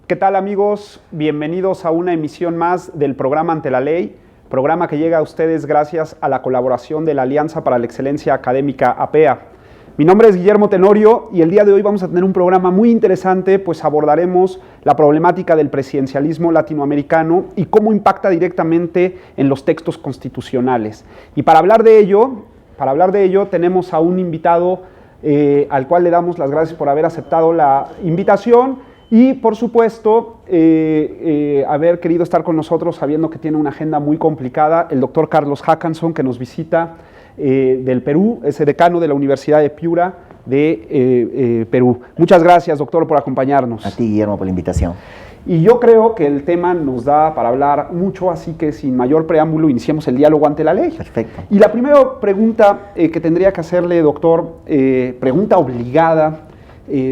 ¿Qué tal, amigos? Bienvenidos a una emisión más del programa Ante la Ley, programa que llega a ustedes gracias a la colaboración de la Alianza para la Excelencia Académica APEA. Mi nombre es Guillermo Tenorio y el día de hoy vamos a tener un programa muy interesante, pues abordaremos la problemática del presidencialismo latinoamericano y cómo impacta directamente en los textos constitucionales. Y para hablar de ello tenemos a un invitado al cual le damos las gracias por haber aceptado la invitación y, por supuesto, haber querido estar con nosotros sabiendo que tiene una agenda muy complicada, el doctor Carlos Hackanson, que nos visita del Perú, es decano de la Universidad de Piura de Perú. Muchas gracias, doctor, por acompañarnos. A ti, Guillermo, por la invitación. Y yo creo que el tema nos da para hablar mucho, así que sin mayor preámbulo iniciemos el diálogo ante la ley. Perfecto. Y la primera pregunta que tendría que hacerle, doctor, pregunta obligada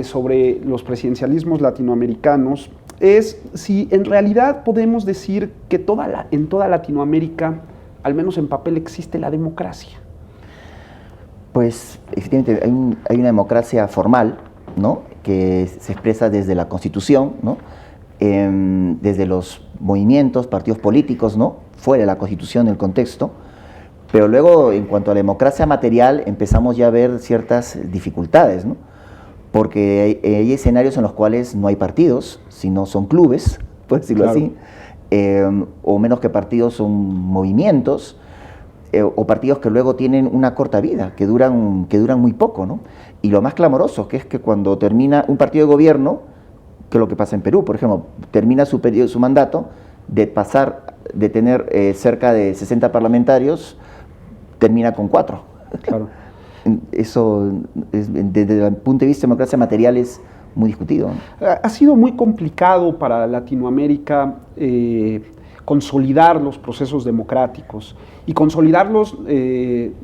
sobre los presidencialismos latinoamericanos, es si en realidad podemos decir que en toda Latinoamérica, al menos en papel, existe la democracia. Pues efectivamente hay una democracia formal, ¿no?, que se expresa desde la Constitución, ¿no?, desde los movimientos, partidos políticos, ¿no?, fuera de la Constitución, el contexto, pero luego en cuanto a la democracia material empezamos ya a ver ciertas dificultades, ¿no?, porque hay escenarios en los cuales no hay partidos, sino son clubes, por decirlo así, o menos que partidos son movimientos, o partidos que luego tienen una corta vida, que duran muy poco, ¿no? Y lo más clamoroso que es que cuando termina un partido de gobierno, que es lo que pasa en Perú, por ejemplo, termina su mandato, de tener cerca de 60 parlamentarios, termina con 4. Claro. Eso, desde el punto de vista de democracia material, es muy discutido, ¿no? Ha sido muy complicado para Latinoamérica consolidar los procesos democráticos y consolidarlos,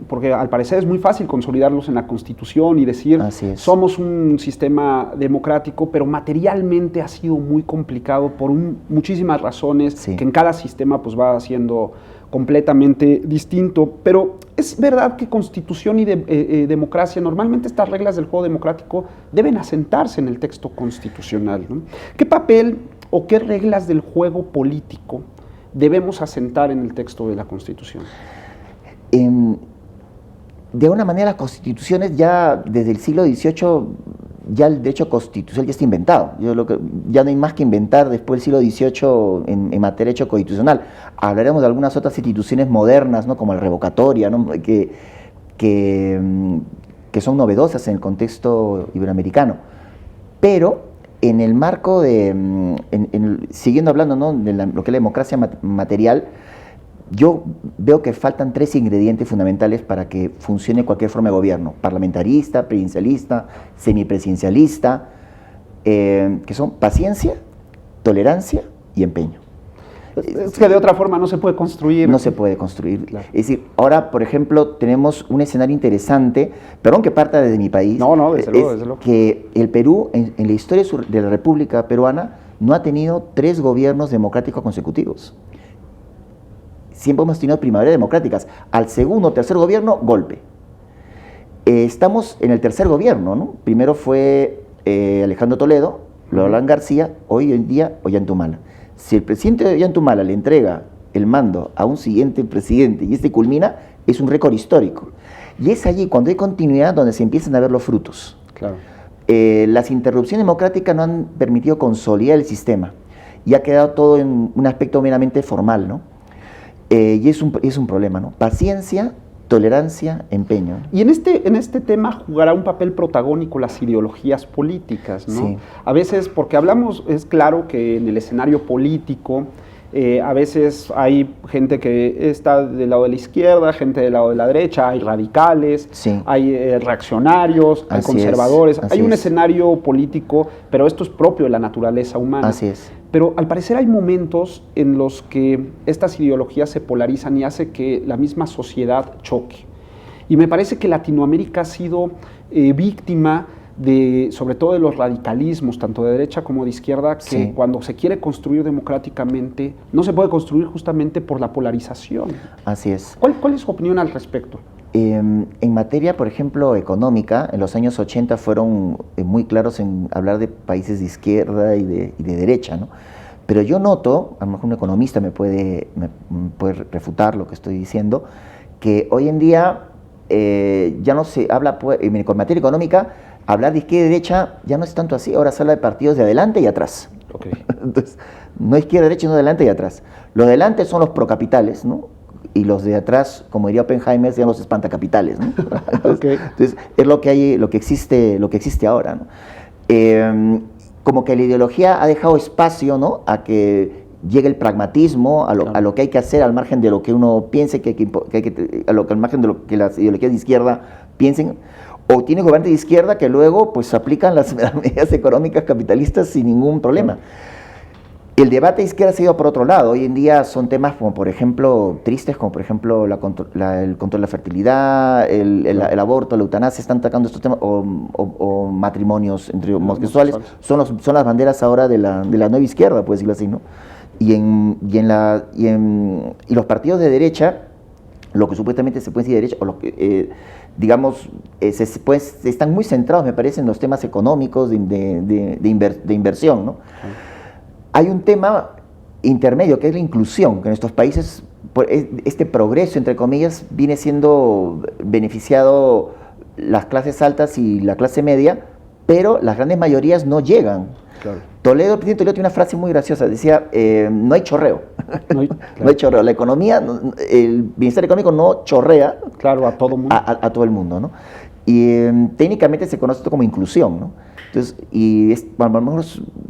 porque al parecer es muy fácil consolidarlos en la Constitución y decir somos un sistema democrático, pero materialmente ha sido muy complicado por muchísimas razones, que en cada sistema pues va siendo completamente distinto. Pero es verdad que Constitución y democracia, normalmente estas reglas del juego democrático deben asentarse en el texto constitucional, ¿no? ¿Qué papel o qué reglas del juego político debemos asentar en el texto de la Constitución? De alguna manera las constituciones ya desde el siglo XVIII, ya el derecho constitucional ya está inventado. Ya no hay más que inventar después del siglo XVIII en materia de derecho constitucional. Hablaremos de algunas otras instituciones modernas, ¿no?, como la revocatoria, ¿no?, que son novedosas en el contexto iberoamericano. Pero en el marco siguiendo hablando, ¿no?, de lo que es la democracia material, yo veo que faltan 3 ingredientes fundamentales para que funcione cualquier forma de gobierno: parlamentarista, presidencialista, semipresidencialista, que son paciencia, tolerancia y empeño. Es que de otra forma no se puede construir. No se puede construir. Claro. Es decir, ahora, por ejemplo, tenemos un escenario interesante, perdón que parta desde mi país. No, desde luego. Que el Perú, en la historia de la República Peruana, no ha tenido 3 gobiernos democráticos consecutivos. Siempre hemos tenido primaveras democráticas. Al segundo o tercer gobierno, golpe. Estamos en el tercer gobierno, ¿no? Primero fue Alejandro Toledo, luego Alan García, hoy en día Ollantumala. Si el presidente de Ollantumala le entrega el mando a un siguiente presidente y este culmina, es un récord histórico. Y es allí, cuando hay continuidad, donde se empiezan a ver los frutos. Claro. Las interrupciones democráticas no han permitido consolidar el sistema y ha quedado todo en un aspecto meramente formal, ¿no? Y es un problema, ¿no? Paciencia, tolerancia, empeño. Y en este tema jugará un papel protagónico las ideologías políticas, ¿no? Sí. A veces, porque es claro que en el escenario político a veces hay gente que está del lado de la izquierda, gente del lado de la derecha, hay radicales, hay reaccionarios, hay conservadores, hay un escenario político, pero esto es propio de la naturaleza humana. Así es. Pero al parecer hay momentos en los que estas ideologías se polarizan y hace que la misma sociedad choque. Y me parece que Latinoamérica ha sido víctima sobre todo de los radicalismos, tanto de derecha como de izquierda, que cuando se quiere construir democráticamente, no se puede construir justamente por la polarización. Así es. ¿Cuál es su opinión al respecto? En materia, por ejemplo, económica, en los años 80 fueron muy claros en hablar de países de izquierda y de derecha, ¿no? Pero yo noto, a lo mejor un economista me puede refutar lo que estoy diciendo, que hoy en día ya no se habla, con materia económica, hablar de izquierda y derecha ya no es tanto así, ahora se habla de partidos de adelante y atrás. Okay. Entonces, no izquierda, derecha, sino adelante y atrás. Los de adelante son los procapitales, ¿no? Y los de atrás, como diría Oppenheimer, sean los espantacapitales, ¿no? Entonces, es lo que hay, lo que existe ahora, ¿no? Como que la ideología ha dejado espacio, ¿no?, a que llegue el pragmatismo, a lo que hay que hacer al margen de lo que uno piense al margen de lo que las ideologías de izquierda piensen, o tiene gobernantes de izquierda que luego pues aplican las medidas económicas capitalistas sin ningún problema. El debate de izquierda se ha ido por otro lado. Hoy en día son temas como, por ejemplo, tristes, como por ejemplo el control de la fertilidad, el aborto, la eutanasia, están atacando estos temas, o matrimonios entre homosexuales, son las banderas ahora de la nueva izquierda, por decirlo así, ¿no? Y los partidos de derecha, lo que supuestamente se puede decir de derecha, o lo que, digamos, están muy centrados, me parece, en los temas económicos de inversión, ¿no? Hay un tema intermedio, que es la inclusión, que en estos países este progreso, entre comillas, viene siendo beneficiado las clases altas y la clase media, pero las grandes mayorías no llegan. Claro. El presidente Toledo tiene una frase muy graciosa, decía, no hay chorreo. No hay chorreo. La economía, el bienestar económico no chorrea, claro, a todo mundo. A todo el mundo, ¿no? Y técnicamente se conoce esto como inclusión, ¿no? Entonces, bueno, a lo mejor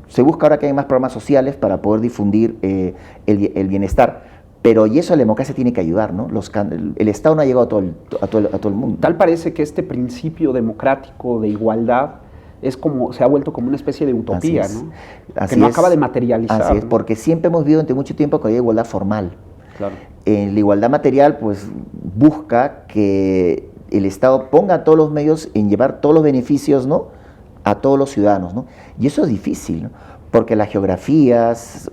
se busca ahora que hay más programas sociales para poder difundir el bienestar, pero y eso la democracia tiene que ayudar, ¿no? El Estado no ha llegado a todo el mundo. Tal parece que este principio democrático de igualdad se ha vuelto como una especie de utopía, ¿no? Que no acaba de materializar. Así es, porque siempre hemos vivido durante mucho tiempo que hay igualdad formal. Claro. La igualdad material, pues, busca que el Estado ponga todos los medios en llevar todos los beneficios, ¿no?, a todos los ciudadanos, ¿no? Y eso es difícil, ¿no?, porque las geografías,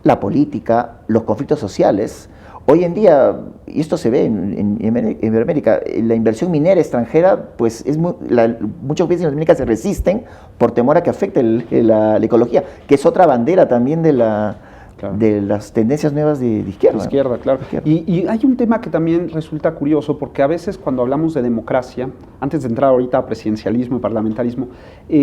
la política, los conflictos sociales, hoy en día, y esto se ve en Iberoamérica, la inversión minera extranjera, pues muchos países en América se resisten por temor a que afecte la ecología, que es otra bandera también de las tendencias nuevas de izquierda. De izquierda, claro. Y hay un tema que también resulta curioso, porque a veces cuando hablamos de democracia, antes de entrar ahorita a presidencialismo y parlamentarismo,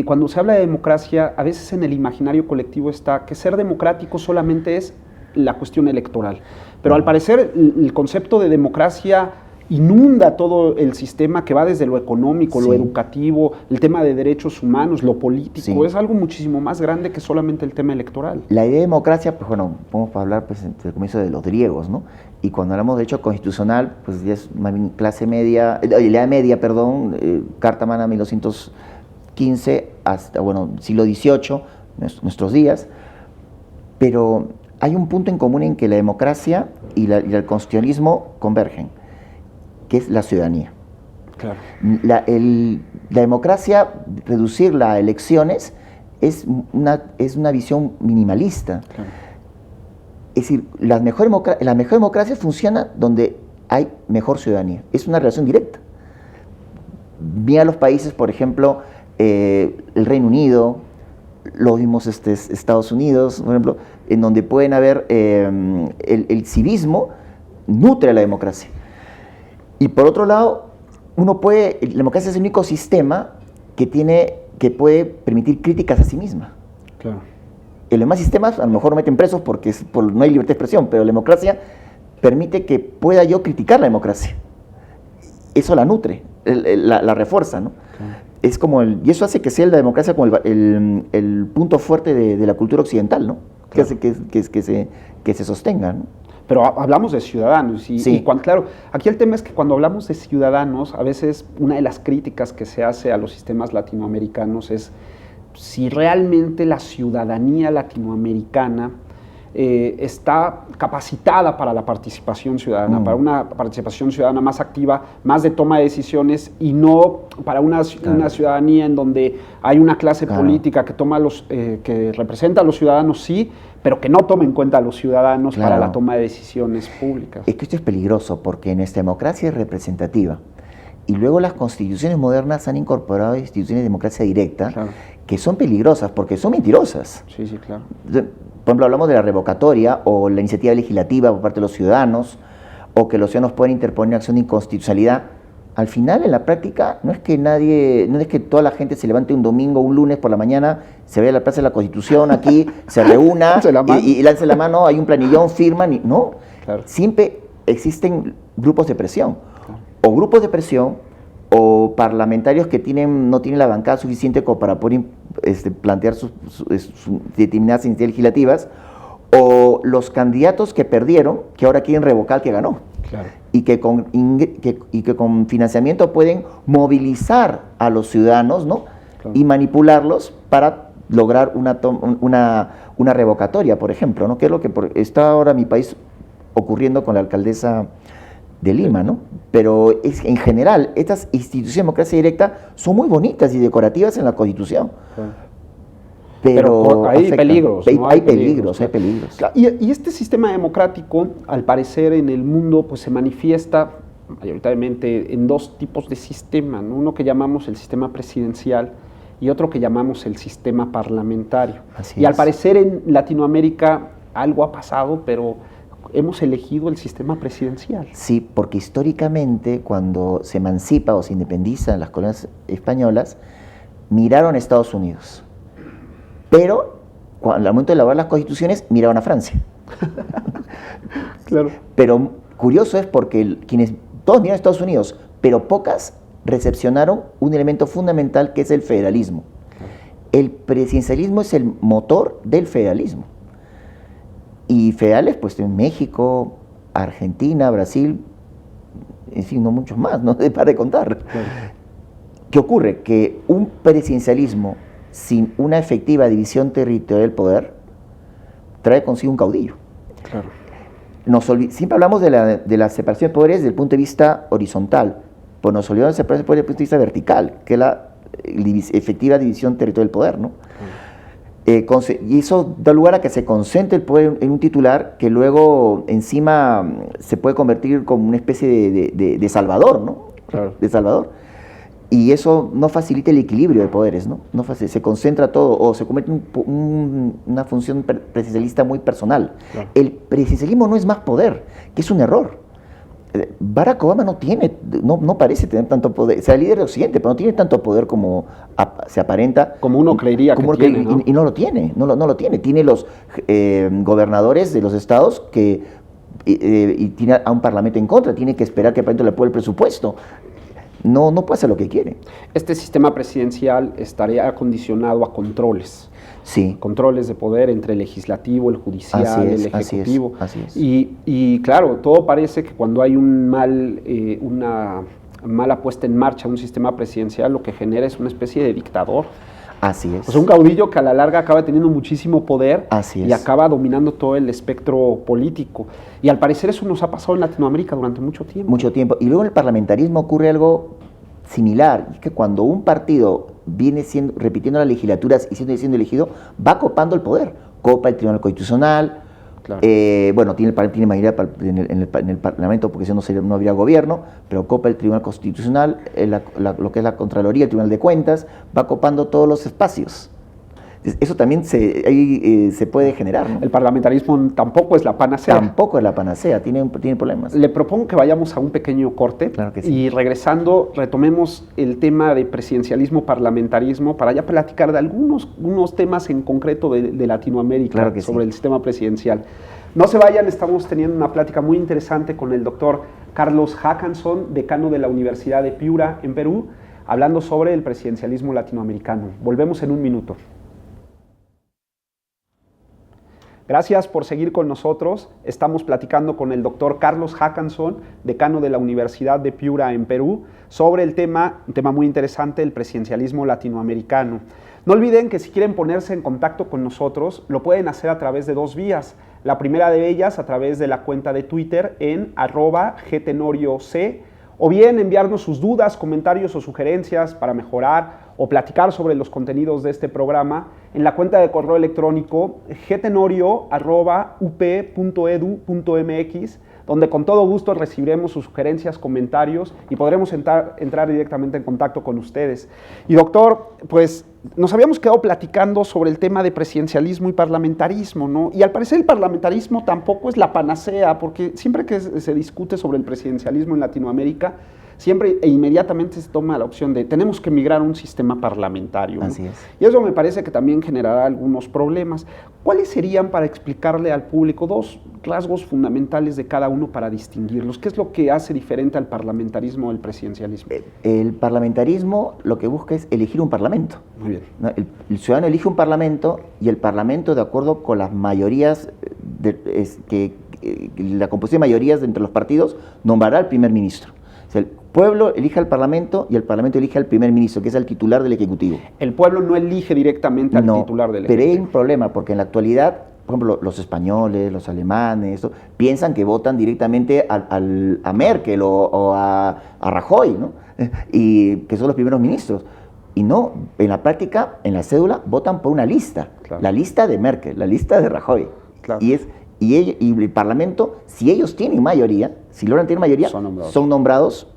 cuando se habla de democracia, a veces en el imaginario colectivo está que ser democrático solamente es la cuestión electoral. Pero al parecer el concepto de democracia inunda todo el sistema, que va desde lo económico, lo educativo, el tema de derechos humanos, lo político. Es algo muchísimo más grande que solamente el tema electoral. La idea de democracia, pues bueno, podemos hablar pues, desde el comienzo de los griegos, ¿no? Y cuando hablamos de derecho constitucional, pues ya es más bien clase media, Edad Media, Carta Magna 1215 hasta, bueno, siglo XVIII, nuestros días, pero hay un punto en común en que la democracia y el constitucionalismo convergen, que es la ciudadanía. Claro. La democracia, reducirla a elecciones, es una visión minimalista. Claro. Es decir, la mejor democracia funciona donde hay mejor ciudadanía. Es una relación directa. Mira los países, por ejemplo, el Reino Unido, los mismos Estados Unidos, por ejemplo, en donde pueden haber el civismo nutre a la democracia. Y por otro lado, la democracia es el único sistema que puede permitir críticas a sí misma. Claro. En los demás sistemas a lo mejor no meten presos porque no hay libertad de expresión, pero la democracia permite que pueda yo criticar la democracia. Eso la nutre, la refuerza, ¿no? Claro. Es como y eso hace que sea la democracia como el punto fuerte de la cultura occidental, ¿no? Claro. Que hace que se sostenga, ¿no? Pero hablamos de ciudadanos y claro, aquí el tema es que cuando hablamos de ciudadanos, a veces una de las críticas que se hace a los sistemas latinoamericanos es si realmente la ciudadanía latinoamericana está capacitada para la participación ciudadana, para una participación ciudadana más activa, más de toma de decisiones, y no para una ciudadanía en donde hay una clase política que representa a los ciudadanos, sí, pero que no tome en cuenta a los ciudadanos para la toma de decisiones públicas. Es que esto es peligroso porque nuestra democracia es representativa y luego las constituciones modernas han incorporado instituciones de democracia directa que son peligrosas porque son mentirosas. Sí, sí, claro. Por ejemplo, hablamos de la revocatoria o la iniciativa legislativa por parte de los ciudadanos, o que los ciudadanos pueden interponer acción de inconstitucionalidad. Al final, en la práctica, no es que toda la gente se levante un domingo o un lunes por la mañana, se vaya a la Plaza de la Constitución aquí, se reúna y lance la mano, hay un planillón, firman, no. Claro. Siempre existen grupos de presión, o grupos de presión, o parlamentarios que no tienen la bancada suficiente como para poder plantear sus determinadas iniciativas legislativas, o los candidatos que perdieron, que ahora quieren revocar al que ganó. Claro. Y que con financiamiento pueden movilizar a los ciudadanos, ¿no? Claro. Y manipularlos para lograr una revocatoria, por ejemplo, ¿no? Que es lo que está ahora en mi país ocurriendo con la alcaldesa de Lima, ¿no? Pero en general, estas instituciones de democracia directa son muy bonitas y decorativas en la Constitución. Claro. Pero hay peligros. ¿No? Hay peligros. Y este sistema democrático, al parecer en el mundo, pues se manifiesta mayoritariamente en dos tipos de sistema, ¿no? Uno que llamamos el sistema presidencial y otro que llamamos el sistema parlamentario. Y al parecer en Latinoamérica algo ha pasado, pero hemos elegido el sistema presidencial. Sí, porque históricamente cuando se emancipa o se independizan las colonias españolas, miraron a Estados Unidos. Pero, al momento de elaborar las constituciones, miraban a Francia. Claro. Pero curioso es porque todos miraron a Estados Unidos, pero pocas recepcionaron un elemento fundamental que es el federalismo. El presidencialismo es el motor del federalismo. Y federales, pues en México, Argentina, Brasil, en fin, no muchos más, no para de contar. Claro. ¿Qué ocurre? Que un presidencialismo sin una efectiva división territorial del poder, trae consigo un caudillo. Claro. Siempre hablamos de la separación de poderes desde el punto de vista horizontal, pues nos olvidamos de la separación de poderes desde el punto de vista vertical, que es la efectiva división territorial del poder, ¿no? Y eso da lugar a que se concentre el poder en un titular que luego encima se puede convertir como una especie de salvador, ¿no? Claro. De salvador. Y eso no facilita el equilibrio de poderes, ¿no? Se concentra todo o se convierte en una función presidencialista muy personal. Claro. El presidencialismo no es más poder, que es un error. Barack Obama no parece tener tanto poder, o sea, el líder de Occidente, pero no tiene tanto poder como se aparenta. Como uno creería que tiene, ¿no? Y no lo tiene, no lo tiene. Tiene los gobernadores de los estados y tiene a un parlamento en contra, tiene que esperar que el parlamento le apruebe el presupuesto. No puede hacer lo que quiere. Este sistema presidencial estaría condicionado a controles. Sí. Controles de poder entre el legislativo, el judicial, el ejecutivo. Así es. Y claro, todo parece que cuando hay una mala puesta en marcha de un sistema presidencial, lo que genera es una especie de dictador. Así es. O sea, un caudillo que a la larga acaba teniendo muchísimo poder. Así es. Y acaba dominando todo el espectro político. Y al parecer eso nos ha pasado en Latinoamérica durante mucho tiempo. Mucho tiempo. Y luego en el parlamentarismo ocurre algo similar. Es que cuando un partido viene repitiendo las legislaturas y siendo elegido, va copando el poder. Copa el Tribunal Constitucional. Claro. Tiene mayoría en el Parlamento porque si no habría gobierno, pero copa el Tribunal Constitucional, lo que es la Contraloría, el Tribunal de Cuentas, va copando todos los espacios. Eso también se puede generar, ¿no? El parlamentarismo tampoco es la panacea. Tampoco es la panacea, tiene problemas. Le propongo que vayamos a un pequeño corte. Claro que sí. Y regresando retomemos el tema de presidencialismo, parlamentarismo, para ya platicar de unos temas en concreto de Latinoamérica, claro que sobre sí. el sistema presidencial. No se vayan, estamos teniendo una plática muy interesante con el doctor Carlos Hackanson, decano de la Universidad de Piura en Perú, hablando sobre el presidencialismo latinoamericano. Volvemos en un minuto. Gracias por seguir con nosotros. Estamos platicando con el doctor Carlos Hackanson, decano de la Universidad de Piura en Perú, sobre un tema muy interesante, el presidencialismo latinoamericano. No olviden que si quieren ponerse en contacto con nosotros, lo pueden hacer a través de dos vías. La primera de ellas a través de la cuenta de Twitter en @gtenorioc, o bien enviarnos sus dudas, comentarios o sugerencias para mejorar o platicar sobre los contenidos de este programa en la cuenta de correo electrónico gtenorio@up.edu.mx, donde con todo gusto recibiremos sus sugerencias, comentarios y podremos entrar directamente en contacto con ustedes. Y doctor, pues nos habíamos quedado platicando sobre el tema de presidencialismo y parlamentarismo, ¿no? Y al parecer el parlamentarismo tampoco es la panacea, porque siempre que se discute sobre el presidencialismo en Latinoamérica, siempre e inmediatamente se toma la opción de tenemos que migrar a un sistema parlamentario, ¿no? Así es. Y eso me parece que también generará algunos problemas. ¿Cuáles serían, para explicarle al público, dos rasgos fundamentales de cada uno para distinguirlos? ¿Qué es lo que hace diferente al parlamentarismo del presidencialismo? El parlamentarismo lo que busca es elegir un parlamento. Muy bien. ¿No? El ciudadano elige un parlamento y el parlamento, de acuerdo con las mayorías, la composición de mayorías entre los partidos, nombrará al primer ministro. O sea, el pueblo elige al parlamento y el parlamento elige al primer ministro, que es el titular del Ejecutivo. El pueblo no elige directamente al titular del Ejecutivo. Pero hay un problema, porque en la actualidad, por ejemplo, los españoles, los alemanes, piensan que votan directamente a Merkel o a Rajoy, ¿no? Y que son los primeros ministros. Y no, en la práctica, en la cédula, votan por una lista. Claro. La lista de Merkel, la lista de Rajoy. Claro. Y el Parlamento, si ellos tienen mayoría, si logran tener mayoría, son nombrados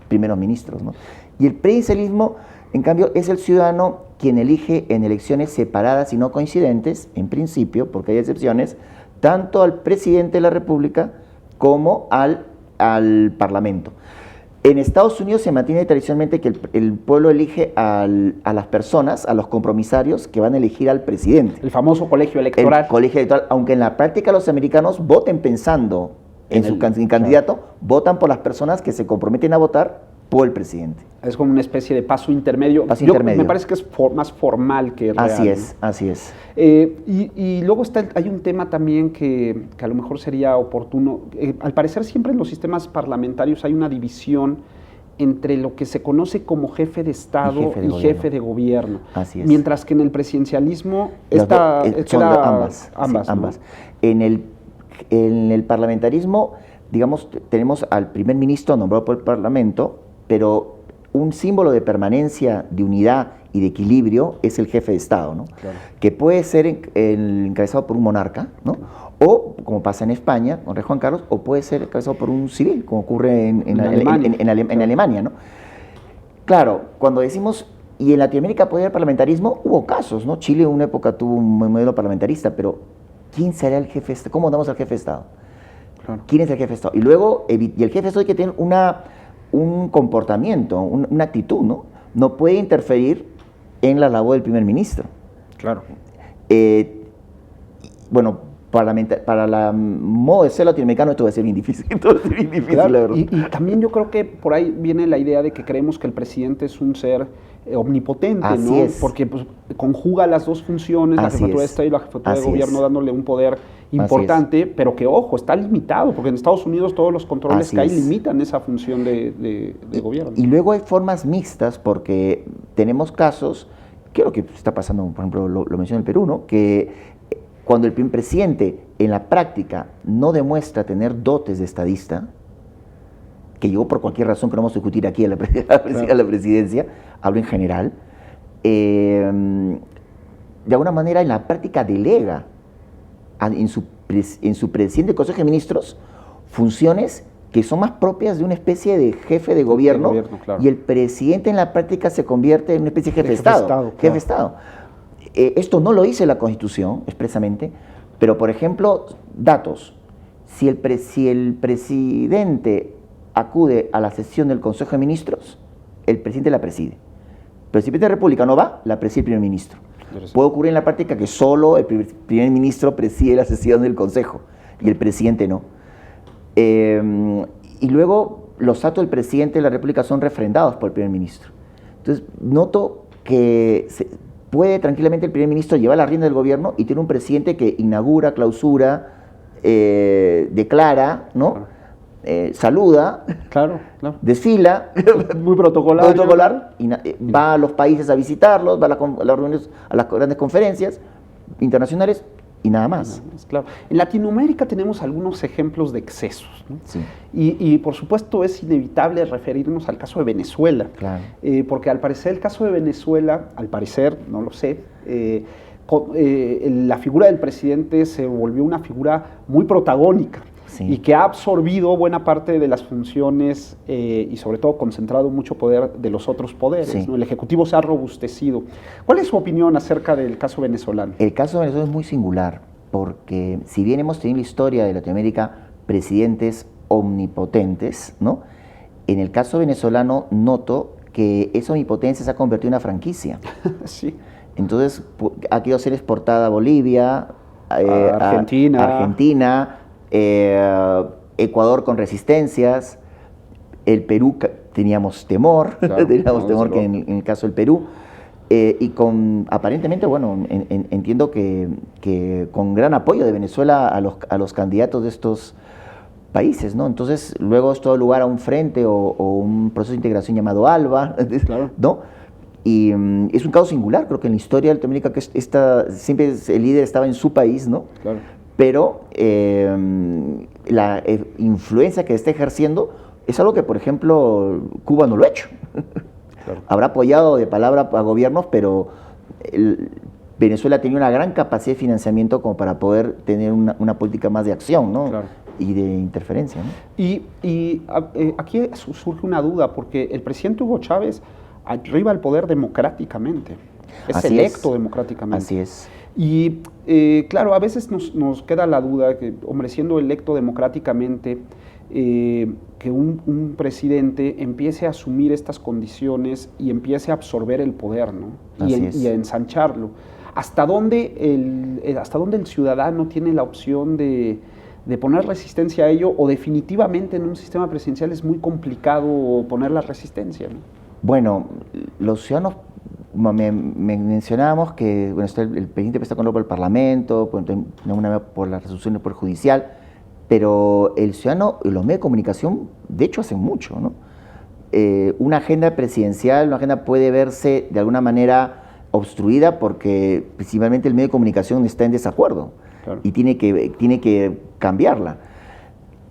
primeros ministros, ¿no? Y el presidencialismo, en cambio, es el ciudadano quien elige en elecciones separadas y no coincidentes, en principio, porque hay excepciones, tanto al presidente de la República como al Parlamento. En Estados Unidos se mantiene tradicionalmente que el pueblo elige a las personas, a los compromisarios que van a elegir al presidente. El famoso colegio electoral. El colegio electoral, aunque en la práctica los americanos voten pensando en su candidato, claro, votan por las personas que se comprometen a votar por el presidente. Es como una especie de paso intermedio. Me parece que es más formal que real. Así es, ¿no? Así es. Y luego hay un tema también que a lo mejor sería oportuno. Al parecer siempre en los sistemas parlamentarios hay una división entre lo que se conoce como jefe de Estado y jefe de gobierno. Así es. Mientras que en el presidencialismo son ambas. Ambas, sí, ambas. ¿No? En el parlamentarismo, digamos, tenemos al primer ministro nombrado por el Parlamento, pero un símbolo de permanencia, de unidad y de equilibrio es el jefe de Estado, ¿no? Claro. Que puede ser encabezado por un monarca, ¿no? O, como pasa en España, con el rey Juan Carlos, o puede ser encabezado por un civil, como ocurre en Alemania, ¿no? Claro, cuando decimos, y en Latinoamérica puede haber parlamentarismo, hubo casos, ¿no? Chile en una época tuvo un modelo parlamentarista, pero ¿quién será el jefe de Estado? ¿Cómo damos al jefe de Estado? Claro. ¿Quién es el jefe de Estado? Y luego, y el jefe de Estado hay que tener un comportamiento, una actitud, ¿no? No puede interferir en la labor del primer ministro. Claro. Bueno, para la modo de ser latinoamericano esto va a ser bien difícil. Claro. La verdad. Y también yo creo que por ahí viene la idea de que creemos que el presidente es un ser omnipotente, Así ¿no? es. Porque pues, conjuga las dos funciones, la jefatura de Estado y la jefatura de gobierno, dándole un poder importante, pero que, ojo, está limitado, porque en Estados Unidos todos los controles que hay limitan esa función de gobierno. Y luego hay formas mixtas, porque tenemos casos, que es lo que está pasando, por ejemplo, lo menciona el Perú, ¿no? Que cuando el presidente en la práctica no demuestra tener dotes de estadista, que llegó por cualquier razón que no vamos a discutir aquí a la presidencia, hablo en general, de alguna manera en la práctica delega en su presidente del Consejo de Ministros funciones que son más propias de una especie de jefe de gobierno, claro, y el presidente en la práctica se convierte en una especie de jefe de Estado. Jefe de Estado. Esto no lo dice la Constitución expresamente, pero por ejemplo, datos. Si el presidente acude a la sesión del Consejo de Ministros, el presidente la preside. Pero si el presidente de la República no va, la preside el primer ministro. Puede ocurrir en la práctica que solo el primer ministro preside la sesión del Consejo y el presidente no. Y luego los actos del presidente de la República son refrendados por el primer ministro. Entonces, noto que puede tranquilamente el primer ministro llevar la rienda del gobierno y tiene un presidente que inaugura, clausura, declara, ¿no? Saluda, claro. desfila, muy protocolar, y va a los países a visitarlos, va a las reuniones, a las grandes conferencias internacionales y nada más. Claro. En Latinoamérica tenemos algunos ejemplos de excesos, ¿no? Sí. Y por supuesto es inevitable referirnos al caso de Venezuela, Claro. Porque al parecer el caso de Venezuela, al parecer, no lo sé, la figura del presidente se volvió una figura muy protagónica. Sí. Y que ha absorbido buena parte de las funciones y sobre todo concentrado mucho poder de los otros poderes, sí, ¿no? El Ejecutivo se ha robustecido. ¿Cuál es su opinión acerca del caso venezolano? El caso venezolano es muy singular porque si bien hemos tenido en la historia de Latinoamérica presidentes omnipotentes, ¿no? En el caso venezolano noto que esa omnipotencia se ha convertido en una franquicia. Sí. Entonces ha querido ser exportada a Bolivia, Argentina, Ecuador con resistencias, el Perú teníamos temor, claro, teníamos temor que en el caso del Perú, y con aparentemente, bueno, entiendo que con gran apoyo de Venezuela a los candidatos de estos países, ¿no? Entonces luego esto da lugar a un frente o un proceso de integración llamado ALBA, claro, ¿no? Y es un caso singular, creo que en la historia de Latinoamérica que siempre el líder estaba en su país, ¿no? Claro. Pero la influencia que está ejerciendo es algo que, por ejemplo, Cuba no lo ha hecho. Claro. Habrá apoyado de palabra a gobiernos, pero Venezuela tenía una gran capacidad de financiamiento como para poder tener una política más de acción, ¿no? Claro. Y de interferencia, ¿no? Y aquí surge una duda, porque el presidente Hugo Chávez arriba al poder democráticamente, es electo democráticamente. Así es. Y claro, a veces nos queda la duda que, hombre, siendo electo democráticamente, que un presidente empiece a asumir estas condiciones y empiece a absorber el poder, ¿no? Y a ensancharlo. ¿Hasta dónde el ciudadano tiene la opción de poner resistencia a ello, o definitivamente en un sistema presidencial es muy complicado poner la resistencia, ¿no? Bueno, los ciudadanos, mencionábamos que bueno, el presidente está controlado por el Parlamento, por la resolución del Poder Judicial, pero el ciudadano y los medios de comunicación, de hecho, hacen mucho, ¿no? Una agenda presidencial, una agenda puede verse de alguna manera obstruida porque principalmente el medio de comunicación está en desacuerdo, claro, y tiene que cambiarla.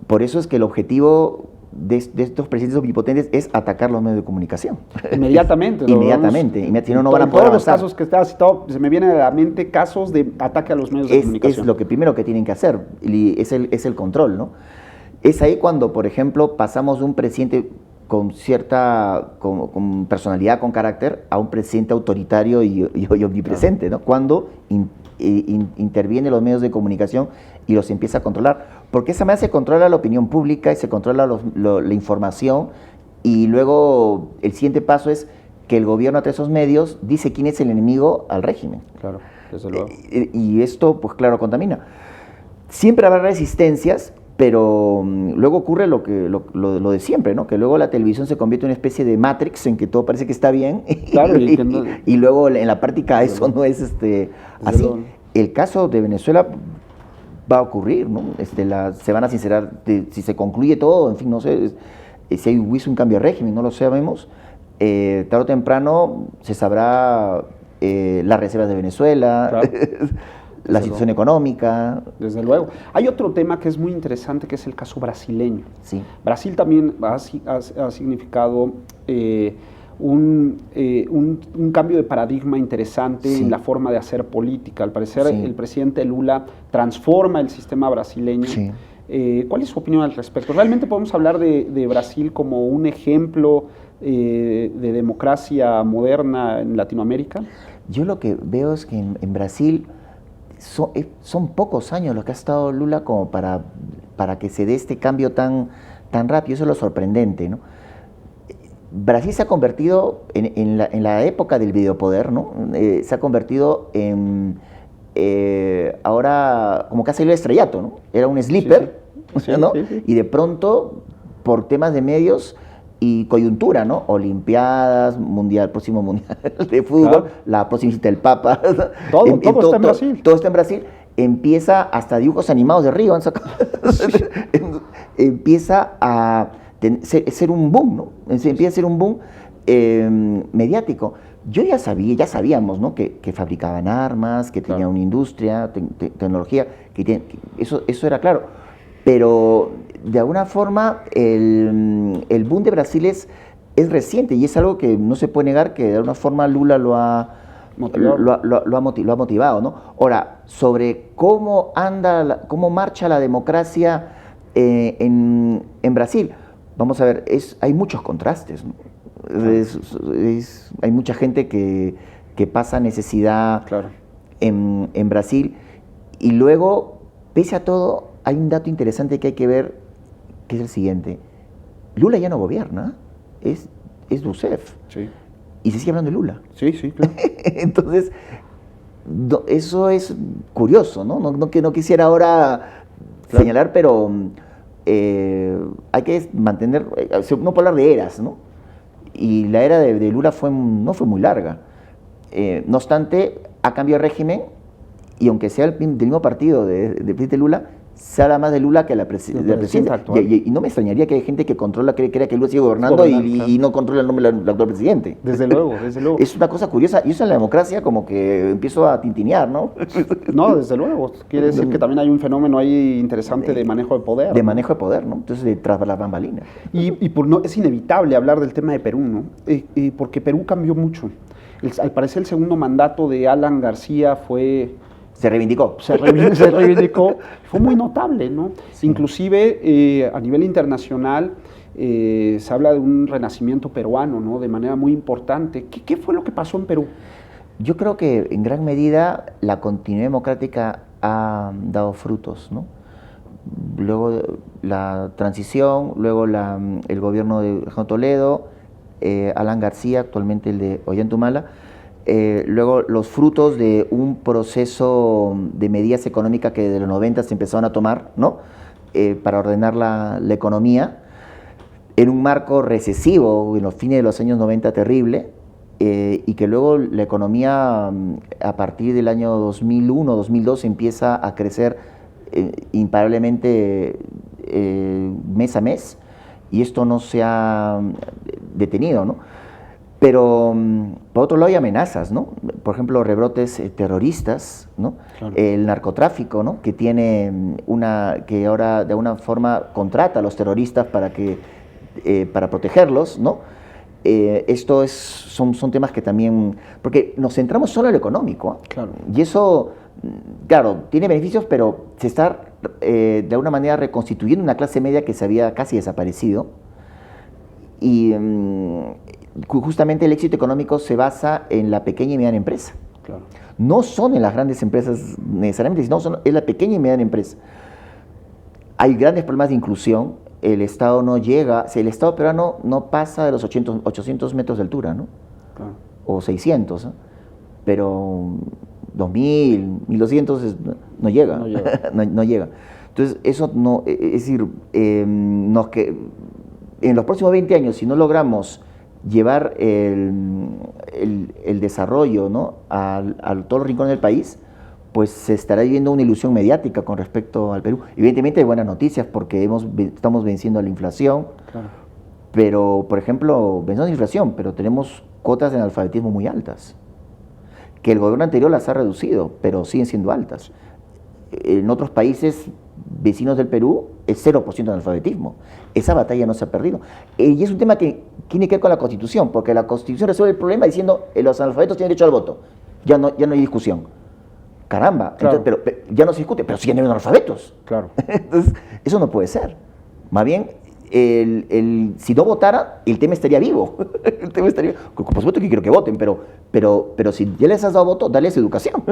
Por eso es que el objetivo de estos presidentes omnipotentes es atacar los medios de comunicación. Inmediatamente. Inmediatamente. Si no, no van a todos poder avanzar. los casos que estaba citado, se me vienen a la mente casos de ataque a los medios de comunicación. Es lo que primero que tienen que hacer, y es el control, ¿no? Es ahí cuando, por ejemplo, pasamos de un presidente con personalidad, con carácter, a un presidente autoritario y omnipresente, ¿no? Cuando interviene los medios de comunicación y los empieza a controlar. Porque esa manera se controla la opinión pública y se controla la información, y luego el siguiente paso es que el gobierno a través de esos medios dice quién es el enemigo al régimen. Claro, desde luego. Y esto, pues claro, contamina. Siempre habrá resistencias, pero luego ocurre lo de siempre, ¿no? Que luego la televisión se convierte en una especie de Matrix en que todo parece que está bien, claro, y luego en la práctica eso no es así. Luego. El caso de Venezuela va a ocurrir, ¿no? Se van a sincerar, si se concluye todo, en fin, no sé, si hay un cambio de régimen, no lo sabemos, tarde o temprano se sabrá las reservas de Venezuela, claro, la situación económica. Desde luego. Hay otro tema que es muy interesante, que es el caso brasileño. Sí. Brasil también ha significado un cambio de paradigma interesante, sí, en la forma de hacer política. Al parecer, sí, el presidente Lula transforma el sistema brasileño. Sí. ¿Cuál es su opinión al respecto? ¿Realmente podemos hablar de Brasil como un ejemplo de democracia moderna en Latinoamérica? Yo lo que veo es que en Brasil son pocos años los que ha estado Lula como para que se dé este cambio tan rápido. Eso es lo sorprendente, ¿no? Brasil se ha convertido, en la época del videopoder, ¿no? Se ha convertido en, ahora, como que ha salido el estrellato, ¿no? Era un sleeper, sí, ¿no? Sí, sí. Y de pronto, por temas de medios y coyuntura, ¿no? Olimpiadas, próximo mundial de fútbol, claro, la próxima visita del Papa. Todo está en Brasil. Todo está en Brasil. Empieza hasta dibujos animados de Río. Sí. Empieza a ser un boom, ¿no? Empieza a ser un boom, mediático. Ya sabíamos, ¿no? que fabricaban armas, que tenían una industria, tecnología, eso era claro. Pero de alguna forma el boom de Brasil es reciente y es algo que no se puede negar que de alguna forma Lula lo ha motivado, ¿no? Ahora, sobre cómo marcha la democracia en Brasil, vamos a ver, hay muchos contrastes, ¿no? Hay mucha gente que pasa necesidad en Brasil y luego, pese a todo, hay un dato interesante que hay que ver, que es el siguiente. Lula ya no gobierna, es Rousseff. Sí. Y se sigue hablando de Lula. Sí, claro. Entonces, eso es curioso, ¿no? No quisiera ahora señalar, pero hay que mantener, no puedo hablar de eras, ¿no? Y la era de Lula no fue muy larga. No obstante, ha cambiado el régimen y aunque sea del mismo partido de presidente Lula, se habla más de Lula que la presidenta. Y no me extrañaría que hay gente que crea que Lula sigue gobernando y no controla el nombre del actual presidente. Desde luego. Es una cosa curiosa y eso en la democracia como que empiezo a tintinear, ¿no? No, desde luego. Quiere decir que también hay un fenómeno ahí interesante de manejo de poder. De manejo de poder, ¿no? Entonces, tras las bambalinas. Es inevitable hablar del tema de Perú, ¿no? Porque Perú cambió mucho. Al parecer el segundo mandato de Alan García se reivindicó. Se reivindicó. Fue muy notable, ¿no? Sí. Inclusive a nivel internacional se habla de un renacimiento peruano, ¿no? De manera muy importante. ¿Qué fue lo que pasó en Perú? Yo creo que en gran medida la continuidad democrática ha dado frutos, ¿no? Luego la transición, luego el gobierno de Alejandro Toledo, Alan García, actualmente el de Ollanta Humala, luego los frutos de un proceso de medidas económicas que desde los 90 se empezaron a tomar, ¿no? Para ordenar la economía en un marco recesivo en los fines de los años 90 terrible, y que luego la economía a partir del año 2001, 2002 empieza a crecer imparablemente mes a mes, y esto no se ha detenido, ¿no? Pero por otro lado hay amenazas, ¿no? Por ejemplo, rebrotes terroristas, ¿no? Claro. El narcotráfico, ¿no? Que ahora de alguna forma contrata a los terroristas para protegerlos, ¿no? Son temas que también, porque nos centramos solo en lo económico, ¿eh? Claro. Y eso, claro, tiene beneficios, pero se está de alguna manera reconstituyendo una clase media que se había casi desaparecido. Y justamente el éxito económico se basa en la pequeña y mediana empresa. Claro. No son en las grandes empresas necesariamente, sino es la pequeña y mediana empresa. Hay grandes problemas de inclusión. El Estado no llega, el Estado peruano no pasa de los 800 metros de altura, ¿no? Claro. O 600, ¿no? Pero 2000, 1200 no llega. No llega. Entonces, eso no, es decir, en los próximos 20 años, si no logramos llevar el desarrollo, ¿no? a todos los rincones del país, pues se estará viviendo una ilusión mediática con respecto al Perú. Evidentemente hay buenas noticias porque estamos venciendo la inflación, claro. Pero, por ejemplo, vencemos la inflación, pero tenemos cuotas de analfabetismo muy altas, que el gobierno anterior las ha reducido, pero siguen siendo altas. En otros países vecinos del Perú es 0% de analfabetismo. Esa batalla no se ha perdido. Y es un tema que tiene que ver con la Constitución, porque la Constitución resuelve el problema diciendo que los analfabetos tienen derecho al voto. Ya no hay discusión. Caramba, claro. Entonces, pero ya no se discute, pero siguen habiendo analfabetos. Claro. Entonces, eso no puede ser. Más bien, si no votara, el tema estaría vivo. El tema estaría vivo. Por supuesto que quiero que voten, pero si ya les has dado voto, dales educación.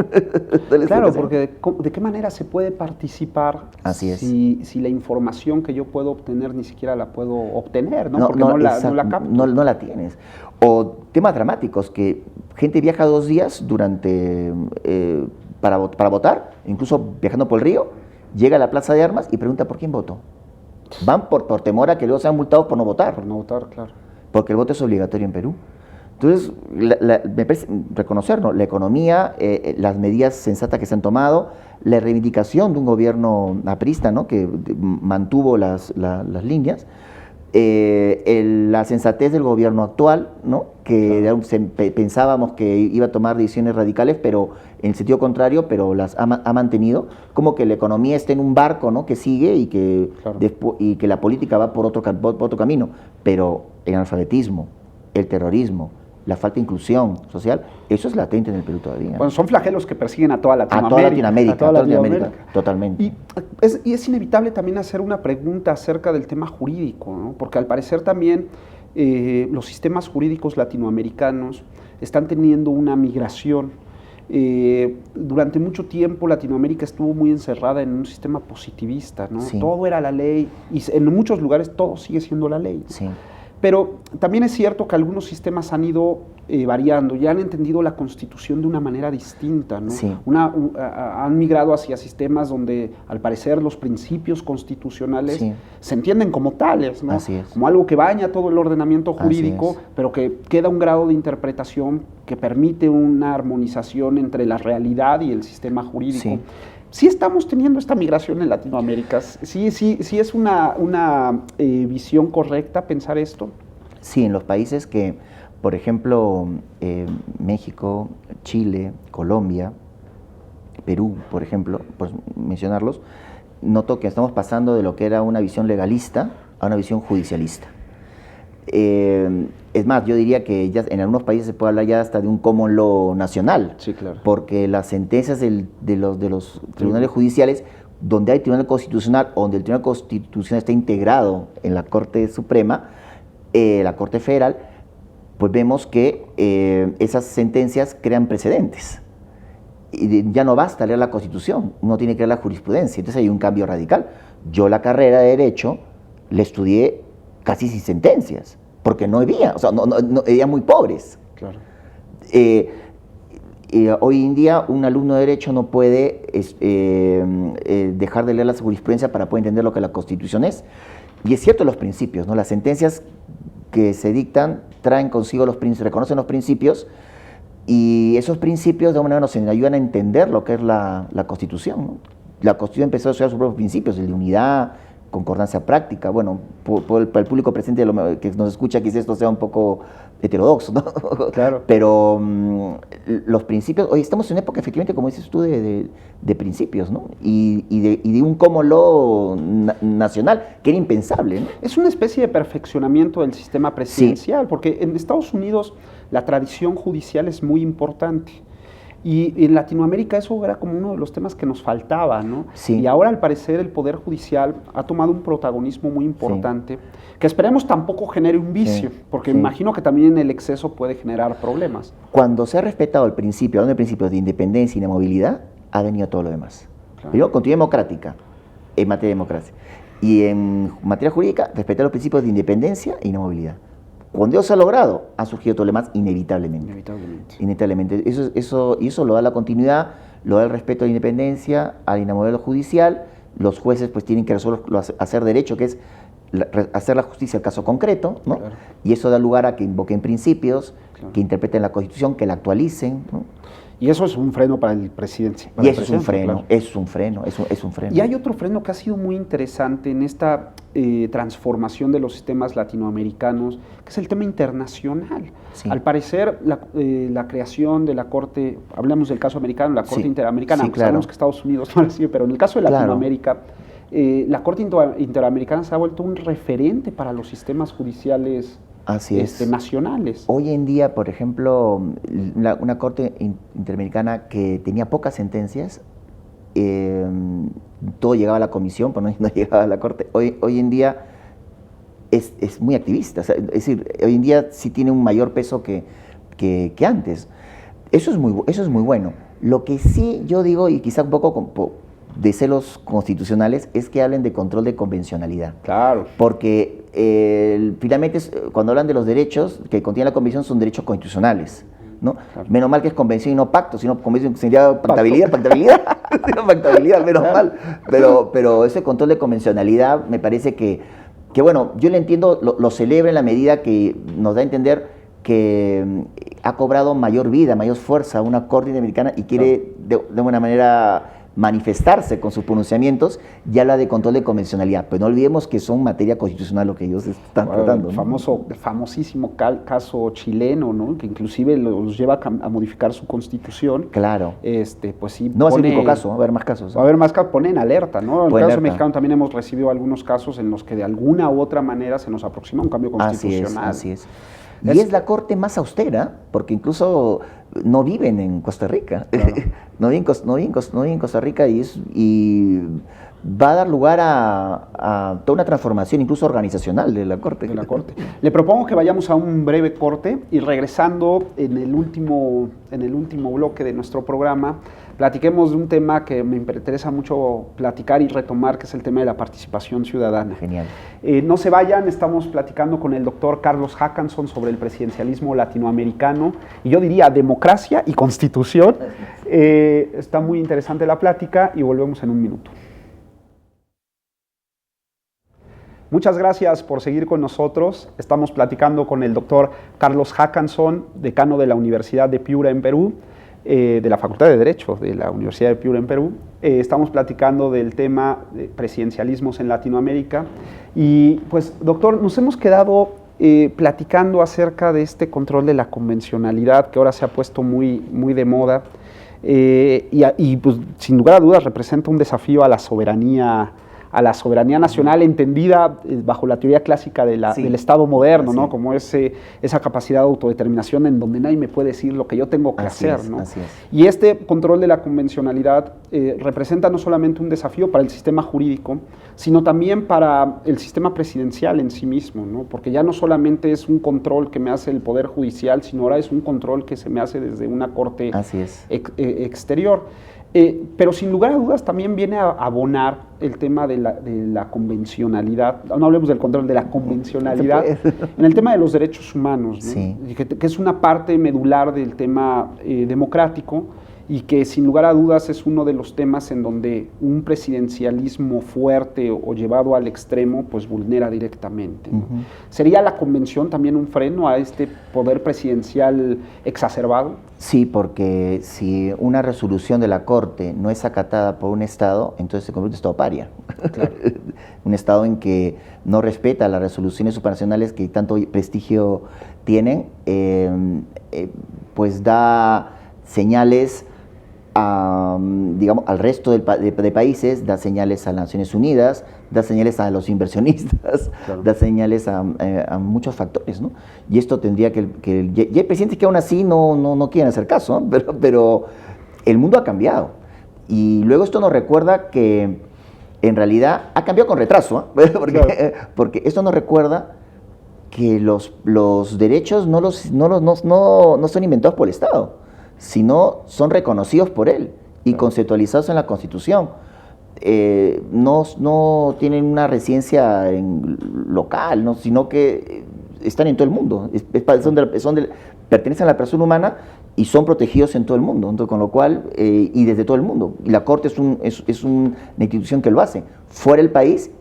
Claro, porque ¿de qué manera se puede participar? Así es. Si la información que yo puedo obtener ni siquiera la puedo obtener, ¿no? Porque no la capto. No la tienes. O temas dramáticos, que gente viaja 2 días para votar, incluso viajando por el río, llega a la plaza de armas y pregunta por quién voto. Van por temor a que luego sean multados por no votar. Por no votar, claro. Porque el voto es obligatorio en Perú. Entonces, me parece reconocernos, la economía, las medidas sensatas que se han tomado, la reivindicación de un gobierno aprista, ¿no? Que mantuvo las líneas, la sensatez del gobierno actual, ¿no? Que pensábamos que iba a tomar decisiones radicales, pero en el sentido contrario, pero las ha mantenido, como que la economía está en un barco, ¿no? Que sigue y que, y que la política va por otro camino, pero el analfabetismo, el terrorismo, la falta de inclusión social, eso es latente en el Perú todavía. Bueno, son flagelos que persiguen a toda Latinoamérica. A toda Latinoamérica, totalmente. Y es inevitable también hacer una pregunta acerca del tema jurídico, ¿no? Porque al parecer también los sistemas jurídicos latinoamericanos están teniendo una migración. Durante mucho tiempo Latinoamérica estuvo muy encerrada en un sistema positivista, ¿no? Sí. Todo era la ley y en muchos lugares todo sigue siendo la ley. Sí. Pero también es cierto que algunos sistemas han ido variando y han entendido la Constitución de una manera distinta, ¿no? Sí. Han migrado hacia sistemas donde, al parecer, los principios constitucionales sí. se entienden como tales, ¿no? Así es. Como algo que baña todo el ordenamiento jurídico, pero que queda un grado de interpretación que permite una armonización entre la realidad y el sistema jurídico. Sí. Sí estamos teniendo esta migración en Latinoamérica. Sí es una visión correcta pensar esto. Sí, en los países que, por ejemplo, México, Chile, Colombia, Perú, por ejemplo, por mencionarlos, noto que estamos pasando de lo que era una visión legalista a una visión judicialista. Es más, yo diría que ya en algunos países se puede hablar ya hasta de un common law nacional, sí, claro. Porque las sentencias de los tribunales judiciales, donde hay tribunal constitucional, donde el tribunal constitucional está integrado en la Corte Suprema, la Corte Federal, pues vemos que esas sentencias crean precedentes. Y ya no basta leer la Constitución, uno tiene que leer la jurisprudencia, entonces hay un cambio radical. Yo la carrera de Derecho la estudié casi sin sentencias, porque no había, o sea, no eran muy pobres. Claro. Hoy en día un alumno de Derecho no puede dejar de leer la jurisprudencia para poder entender lo que la Constitución es. Y es cierto los principios, ¿no? Las sentencias que se dictan traen consigo los principios, reconocen los principios, y esos principios de alguna manera nos ayudan a entender lo que es la Constitución, ¿no? La Constitución empezó a estudiar sus propios principios, el de unidad, concordancia práctica. Bueno, para el público presente que nos escucha, quizás esto sea un poco heterodoxo, ¿no? Claro. Pero los principios, hoy estamos en una época, efectivamente, como dices tú, de principios, ¿no? Y de un common law nacional, que era impensable, ¿no? Es una especie de perfeccionamiento del sistema presidencial, sí. Porque en Estados Unidos la tradición judicial es muy importante. Y en Latinoamérica eso era como uno de los temas que nos faltaba, ¿no? Sí. Y ahora, al parecer, el Poder Judicial ha tomado un protagonismo muy importante, sí. Que esperemos tampoco genere un vicio, sí. Porque imagino que también el exceso puede generar problemas. Cuando se ha respetado el principio, hablando de principios de independencia y inamovilidad, ha venido todo lo demás. Claro. Primero, continuidad democrática en materia de democracia. Y en materia jurídica, respetar los principios de independencia e inamovilidad. Cuando eso se ha logrado, ha surgido todo lo demás inevitablemente. Inevitablemente. Eso lo da la continuidad, lo da el respeto a la independencia, a la inamovilidad judicial. Los jueces pues tienen que hacer derecho, que es hacer la justicia al caso concreto, ¿no? Claro. Y eso da lugar a que invoquen principios, claro. Que interpreten la Constitución, que la actualicen, ¿no? Y eso es un freno para el presidente. Y eso es un freno, claro. Es un freno. Y hay otro freno que ha sido muy interesante en esta transformación de los sistemas latinoamericanos, que es el tema internacional. Sí. Al parecer, la creación de la Corte, hablamos del caso americano, la Corte Interamericana, aunque sabemos que Estados Unidos no la sigue, pero en el caso de Latinoamérica, la Corte Interamericana se ha vuelto un referente para los sistemas judiciales. Así es. Nacionales. Hoy en día, por ejemplo, una Corte Interamericana que tenía pocas sentencias, todo llegaba a la comisión, pero no llegaba a la Corte. Hoy en día es muy activista, o sea, es decir, hoy en día sí tiene un mayor peso que antes. Eso es muy bueno. Lo que sí yo digo, y quizá un poco de celos constitucionales, es que hablen de control de convencionalidad. Claro. Porque finalmente cuando hablan de los derechos que contiene la convención son derechos constitucionales, ¿no? Claro. Menos mal que es convención y no pacto, sino convención sería pactabilidad, menos mal. Pero ese control de convencionalidad me parece que bueno, yo le entiendo, lo celebro en la medida que nos da a entender que ha cobrado mayor vida, mayor fuerza una Corte Interamericana y quiere de alguna manera manifestarse con sus pronunciamientos, ya habla de control de convencionalidad. Pero no olvidemos que son materia constitucional lo que ellos están tratando, ¿no? El famosísimo caso chileno, ¿no? Que inclusive los lleva a modificar su constitución. Claro. Pues sí, no va a ser el único caso, va a haber más casos. Va a haber más casos, pone en alerta, ¿no? En el caso mexicano también hemos recibido algunos casos en los que de alguna u otra manera se nos aproxima un cambio constitucional. Así es. Y es la corte más austera, porque incluso no viven en Costa Rica. Claro. no viven en Costa Rica y va a dar lugar a toda una transformación, incluso organizacional, de la corte. Le propongo que vayamos a un breve corte y regresando en el último bloque de nuestro programa, platiquemos de un tema que me interesa mucho platicar y retomar, que es el tema de la participación ciudadana. Genial. No se vayan, estamos platicando con el doctor Carlos Hackanson sobre el presidencialismo latinoamericano y yo diría democracia y constitución. Está muy interesante la plática y volvemos en un minuto. Muchas gracias por seguir con nosotros. Estamos platicando con el doctor Carlos Hackanson, decano de la Universidad de Piura en Perú, de la Facultad de Derecho de la Universidad de Piura en Perú. Estamos platicando del tema de presidencialismos en Latinoamérica. Y pues, doctor, nos hemos quedado platicando acerca de este control de la convencionalidad que ahora se ha puesto muy de moda y pues, sin lugar a dudas representa un desafío a la soberanía nacional entendida bajo la teoría clásica del Estado moderno, ¿no? Como esa capacidad de autodeterminación en donde nadie me puede decir lo que yo tengo que hacer, ¿no? Y este control de la convencionalidad representa no solamente un desafío para el sistema jurídico, sino también para el sistema presidencial en sí mismo, ¿no? Porque ya no solamente es un control que me hace el Poder Judicial, sino ahora es un control que se me hace desde una corte exterior. Pero sin lugar a dudas también viene a abonar el tema de la convencionalidad, no hablemos del control, de la convencionalidad, en el tema de los derechos humanos, ¿no? Sí. Que es una parte medular del tema democrático y que sin lugar a dudas es uno de los temas en donde un presidencialismo fuerte o llevado al extremo pues vulnera directamente, ¿no? ¿Sería la convención también un freno a este poder presidencial exacerbado? Sí, porque si una resolución de la Corte no es acatada por un Estado, entonces se convierte en Estado paria. Claro. Un Estado en que no respeta las resoluciones supranacionales que tanto prestigio tienen, pues da señales digamos, al resto de países, da señales a las Naciones Unidas, da señales a los inversionistas, claro, da señales a muchos factores, ¿no? Y esto tendría y hay presidentes que aún así no quieren hacer caso, ¿no? pero el mundo ha cambiado. Y luego esto nos recuerda que en realidad ha cambiado con retraso, ¿eh? Porque esto nos recuerda que los derechos no son inventados por el Estado, sino son reconocidos por él y conceptualizados en la Constitución. No tienen una residencia local, ¿no? Sino que están en todo el mundo, pertenecen a la persona humana y son protegidos en todo el mundo. Entonces, con lo cual, y desde todo el mundo. Y la Corte es una institución que lo hace. Fuera del país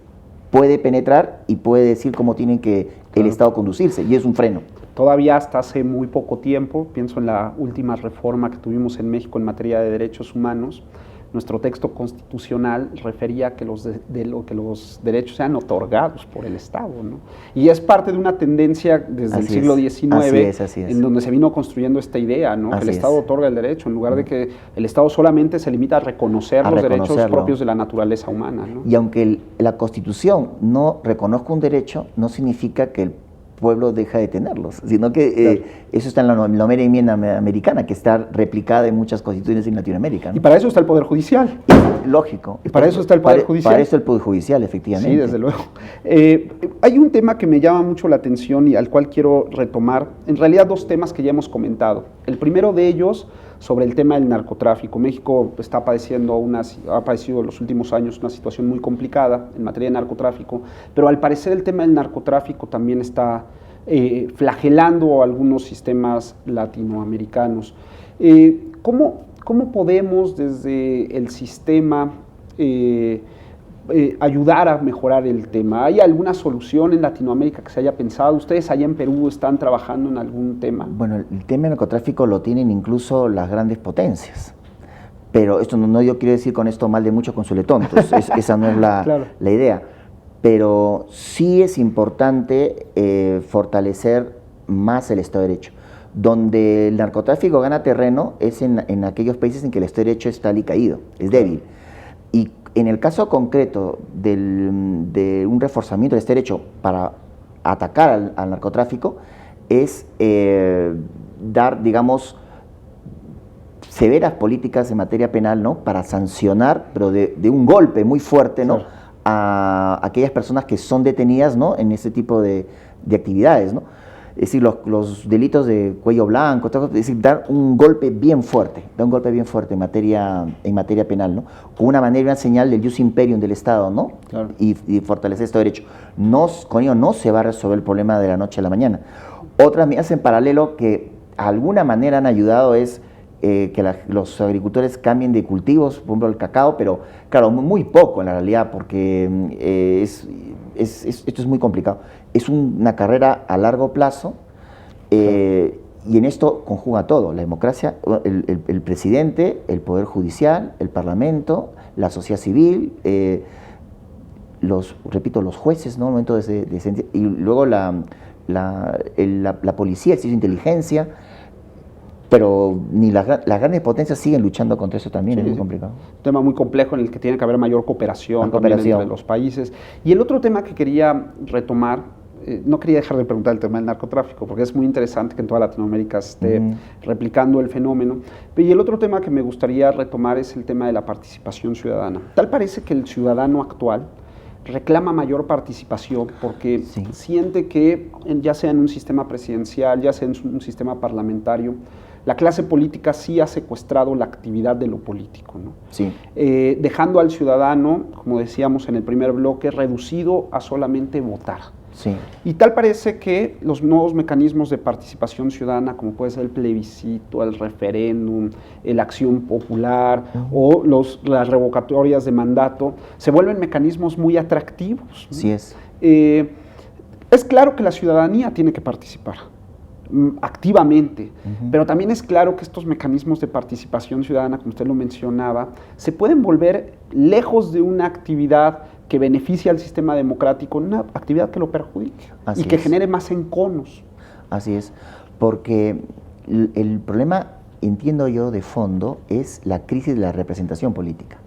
puede penetrar y puede decir cómo tiene que el Estado conducirse, y es un freno. Todavía hasta hace muy poco tiempo, pienso en la última reforma que tuvimos en México en materia de derechos humanos, nuestro texto constitucional refería que los derechos sean otorgados por el Estado, ¿no? Y es parte de una tendencia desde el siglo XIX, en donde se vino construyendo esta idea, ¿no? Que el Estado otorga el derecho, en lugar de que el Estado solamente se limita a reconocer los derechos propios de la naturaleza humana, ¿no? Y aunque la Constitución no reconozca un derecho, no significa que el pueblo deja de tenerlos, sino que eso está en la novena enmienda americana, que está replicada en muchas constituciones en Latinoamérica, ¿no? Y para eso está el Poder Judicial. Lógico. Y para eso está el Poder Judicial. Para eso el Poder Judicial, efectivamente. Sí, desde luego. Hay un tema que me llama mucho la atención y al cual quiero retomar, en realidad dos temas que ya hemos comentado. El primero de ellos, sobre el tema del narcotráfico. México ha padecido en los últimos años una situación muy complicada en materia de narcotráfico, pero al parecer el tema del narcotráfico también está flagelando algunos sistemas latinoamericanos. ¿Cómo podemos desde el sistema ayudar a mejorar el tema? ¿Hay alguna solución en Latinoamérica que se haya pensado? ¿Ustedes allá en Perú están trabajando en algún tema? Bueno, el tema del narcotráfico lo tienen incluso las grandes potencias, Pero esto no yo quiero decir con esto mal de muchos consuletontos, esa no es Claro. la idea. Pero sí es importante fortalecer más el Estado de Derecho. Donde el narcotráfico gana terreno es en aquellos países en que el Estado de Derecho está alicaído, es débil. Y en el caso concreto de un reforzamiento del Estado de Derecho para atacar al narcotráfico es dar, digamos, severas políticas en materia penal, ¿no? Para sancionar, pero de un golpe muy fuerte, ¿no? Claro. A aquellas personas que son detenidas, ¿no? En ese tipo de actividades, ¿no? Es decir, los delitos de cuello blanco, es decir, dar un golpe bien fuerte, en materia penal, ¿no? Con una manera, una señal del jus imperium del Estado, ¿no? Claro. Y fortalecer este derecho. Con ello no se va a resolver el problema de la noche a la mañana. Otras medidas en paralelo que de alguna manera han ayudado es que los agricultores cambien de cultivos, por ejemplo el cacao, pero claro, muy poco en la realidad, porque esto es muy complicado. Es una carrera a largo plazo y en esto conjuga todo, la democracia, el presidente, el poder judicial, el parlamento, la sociedad civil, los jueces, ¿no? Momento y luego la policía, el servicio de inteligencia. Pero ni las grandes potencias siguen luchando contra eso también, sí, es muy complicado. Un tema muy complejo en el que tiene que haber mayor cooperación entre los países. Y el otro tema que quería retomar, no quería dejar de preguntar el tema del narcotráfico, porque es muy interesante que en toda Latinoamérica esté replicando el fenómeno. Y el otro tema que me gustaría retomar es el tema de la participación ciudadana. Tal parece que el ciudadano actual reclama mayor participación porque siente que, ya sea en un sistema presidencial, ya sea en un sistema parlamentario, la clase política sí ha secuestrado la actividad de lo político, ¿no? Sí. Dejando al ciudadano, como decíamos en el primer bloque, reducido a solamente votar. Sí. Y tal parece que los nuevos mecanismos de participación ciudadana, como puede ser el plebiscito, el referéndum, la acción popular o las revocatorias de mandato, se vuelven mecanismos muy atractivos, ¿no? Sí es. Es claro que la ciudadanía tiene que participar activamente, pero también es claro que estos mecanismos de participación ciudadana, como usted lo mencionaba, se pueden volver lejos de una actividad que beneficia al sistema democrático, una actividad que lo perjudique y que genere más enconos. Así es, porque el problema, entiendo yo, de fondo, es la crisis de la representación política.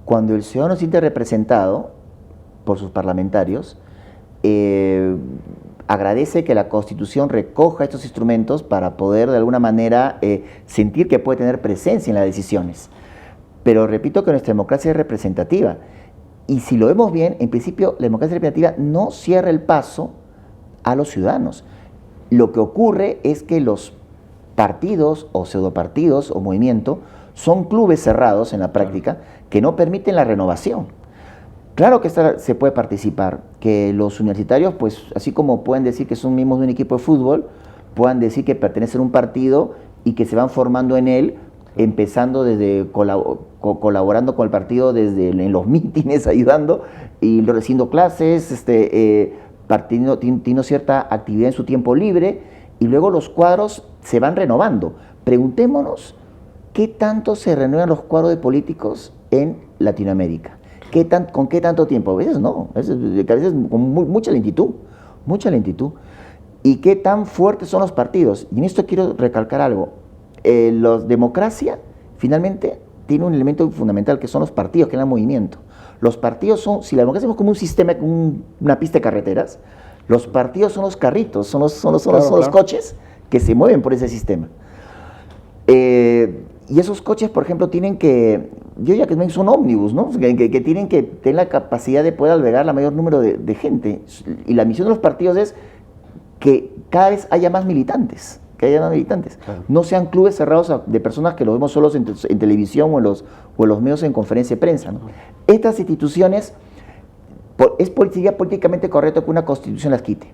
Cuando el ciudadano se siente representado por sus parlamentarios, agradece que la Constitución recoja estos instrumentos para poder de alguna manera sentir que puede tener presencia en las decisiones. Pero repito que nuestra democracia es representativa y si lo vemos bien, en principio la democracia representativa no cierra el paso a los ciudadanos. Lo que ocurre es que los partidos o pseudopartidos o movimientos son clubes cerrados en la práctica que no permiten la renovación. Claro que se puede participar, que los universitarios, pues así como pueden decir que son miembros de un equipo de fútbol, puedan decir que pertenecen a un partido y que se van formando en él, empezando desde colaborando con el partido desde en los mítines, ayudando y haciendo clases, teniendo cierta actividad en su tiempo libre y luego los cuadros se van renovando. Preguntémonos qué tanto se renuevan los cuadros de políticos en Latinoamérica. ¿Con qué tanto tiempo? A veces no, a veces con mucha lentitud. ¿Y qué tan fuertes son los partidos? Y en esto quiero recalcar algo. La democracia finalmente tiene un elemento fundamental que son los partidos, que es el movimiento. Los partidos son, si la democracia es como un sistema, como una pista de carreteras, los partidos son los carritos, son los coches que se mueven por ese sistema. Y esos coches, por ejemplo, tienen que, yo ya que son ómnibus, ¿no? Que tienen que tener la capacidad de poder albergar el mayor número de gente. Y la misión de los partidos es que cada vez haya más militantes. Claro. No sean clubes cerrados de personas que los vemos solos en televisión o en los medios en conferencia de prensa, ¿no? Estas instituciones, sería políticamente correcto que una constitución las quite.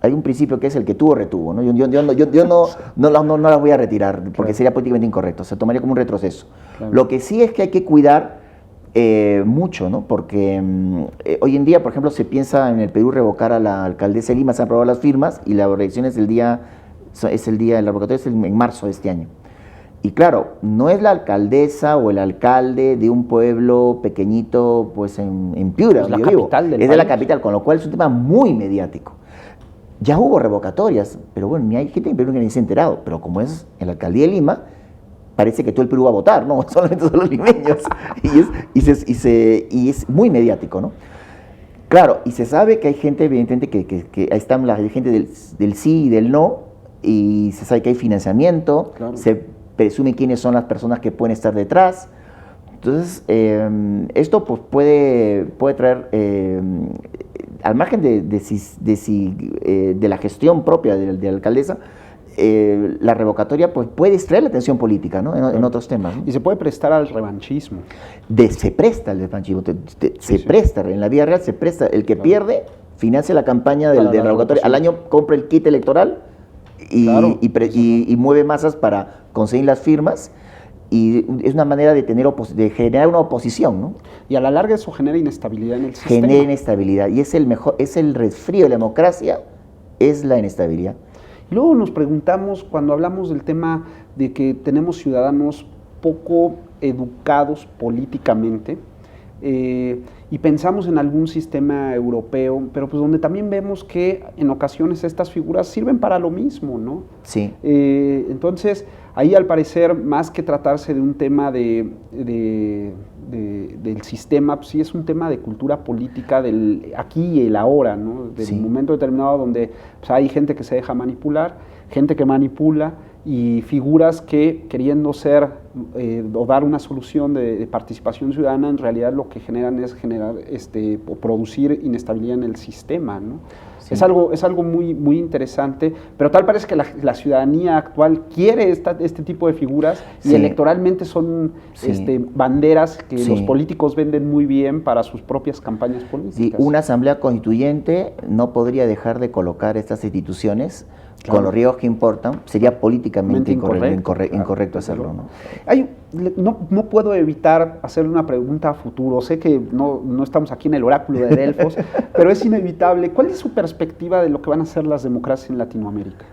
Hay un principio que es el que tuvo, retuvo, ¿no? Yo no las voy a retirar porque sería políticamente incorrecto, se tomaría como un retroceso. Claro. Lo que sí es que hay que cuidar mucho, ¿no? Porque hoy en día, por ejemplo, se piensa en el Perú revocar a la alcaldesa de Lima, se han aprobado las firmas y la elección es la revocatoria es en marzo de este año. Y claro, no es la alcaldesa o el alcalde de un pueblo pequeñito, pues en Piura, Es la donde yo vivo. capital del Es de la país. capital, con lo cual es un tema muy mediático. Ya hubo revocatorias, pero bueno, ni hay gente en Perú que ni se ha enterado. Pero como es en la alcaldía de Lima, parece que todo el Perú va a votar, ¿no? Solamente son los limeños. Y es muy mediático, ¿no? Claro, y se sabe que hay gente, evidentemente, que ahí están la gente del sí y del no, y se sabe que hay financiamiento, Claro. se presume quiénes son las personas que pueden estar detrás. Entonces, esto pues, puede traer, al margen de la gestión propia de la alcaldesa, la revocatoria pues, puede distraer la atención política, ¿no? en otros temas, ¿no? Y se puede prestar al revanchismo. Se presta el revanchismo, se sí. presta, en la vida real se presta. El que pierde financia la campaña de la revocatoria. Al año compra el kit electoral y mueve masas para conseguir las firmas. Y es una manera de generar una oposición, ¿no? Y a la larga eso genera inestabilidad en el sistema. Genera inestabilidad. Y es el resfrío de la democracia, es la inestabilidad. Y luego nos preguntamos, cuando hablamos del tema de que tenemos ciudadanos poco educados políticamente, y pensamos en algún sistema europeo, pero pues donde también vemos que en ocasiones estas figuras sirven para lo mismo, ¿no? Sí. Entonces, ahí al parecer, más que tratarse de un tema del sistema, pues sí es un tema de cultura política del aquí y el ahora, ¿no? Del momento determinado donde pues, hay gente que se deja manipular, gente que manipula, y figuras que queriendo ser o dar una solución de participación ciudadana, en realidad lo que generan es o producir inestabilidad en el sistema, ¿no? Sí. Es algo muy, muy interesante, pero tal parece que la ciudadanía actual quiere este tipo de figuras y electoralmente son banderas que los políticos venden muy bien para sus propias campañas políticas. Sí, una asamblea constituyente no podría dejar de colocar estas instituciones con los riesgos que importan. Sería políticamente incorrecto hacerlo, ¿no? No puedo evitar hacerle una pregunta a futuro. Sé que no estamos aquí en el oráculo de Delfos, pero es inevitable. ¿Cuál es su perspectiva de lo que van a ser las democracias en Latinoamérica?